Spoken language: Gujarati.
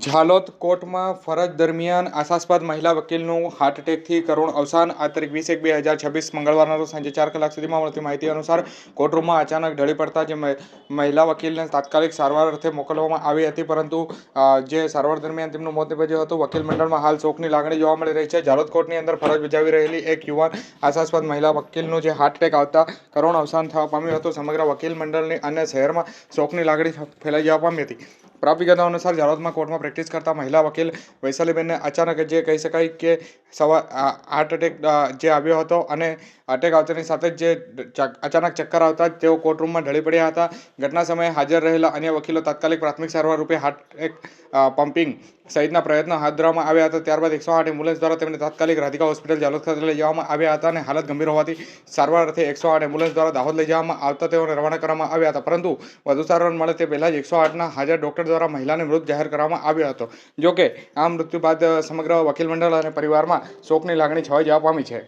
ઝાલોદ કોર્ટમાં ફરજ દરમિયાન આશાસ્પદ મહિલા વકીલનું હાર્ટ એટેકથી કરુણ અવસાન. આ તારીખ 20/1/2026 મંગળવારના રોજ સાંજે 4 કલાક સુધીમાં મળતી માહિતી અનુસાર કોર્ટરૂમમાં અચાનક ઢળી પડતા જે મહિલા વકીલને તાત્કાલિક સારવાર અર્થે મોકલવામાં આવી હતી, પરંતુ જે સારવાર દરમિયાન તેમનું મોત નીપજ્યું હતું. વકીલ મંડળમાં હાલ શોકની લાગણી જોવા મળી રહી છે. ઝાલોદ કોર્ટની અંદર ફરજ બજાવી રહેલી એક યુવાન આશાસ્પદ મહિલા વકીલનું જે હાર્ટ એટેક આવતા કરુણ અવસાન થવા પામ્યું હતું. સમગ્ર વકીલ મંડળની અને શહેરમાં શોકની લાગણી ફેલાઈ જવા પામી હતી. પ્રાપ્ત વિગતો અનુસાર ઝાલોદમાં કોર્ટમાં પ્રેક્ટિસ કરતા મહિલા વકીલ વૈશાલીબેનને અચાનક જે કહી શકાય કે હાર્ટ એટેક જે આવ્યો હતો અને અટેક આવતાની સાથે જ અચાનક ચક્કર આવતા જ તેઓ કોર્ટરૂમમાં ઢળી પડ્યા હતા. ઘટના સમયે હાજર રહેલા અન્ય વકીલો તાત્કાલિક પ્રાથમિક સારવાર રૂપે હાર્ટ પમ્પિંગ સહિતના પ્રયત્નો હાથ ધરવામાં આવ્યા હતા. ત્યારબાદ 108 એમ્બ્યુલન્સ દ્વારા તેમને તાત્કાલિક રાધિકા હોસ્પિટલ ઝાલોદ ખાતે લઈ જવામાં આવ્યા હતા અને હાલત ગંભીર હોવાથી સારવાર અર્થે 108 એમ્બ્યુલન્સ દ્વારા દાહોદ લઈ જવામાં આવતા તેઓને રવાના કરવામાં આવ્યા હતા, પરંતુ વધુ સારવાર મળે તે પહેલાં જ 108ના હાજર ડોક્ટર દ્વારા મહિલાને મૃત જાહેર કરવામાં આવ્યો હતો. જોકે આ મૃત્યુ બાદ સમગ્ર વકીલ મંડળ અને પરિવારમાં શોકની લાગણી છવાઈ જવા પામી છે.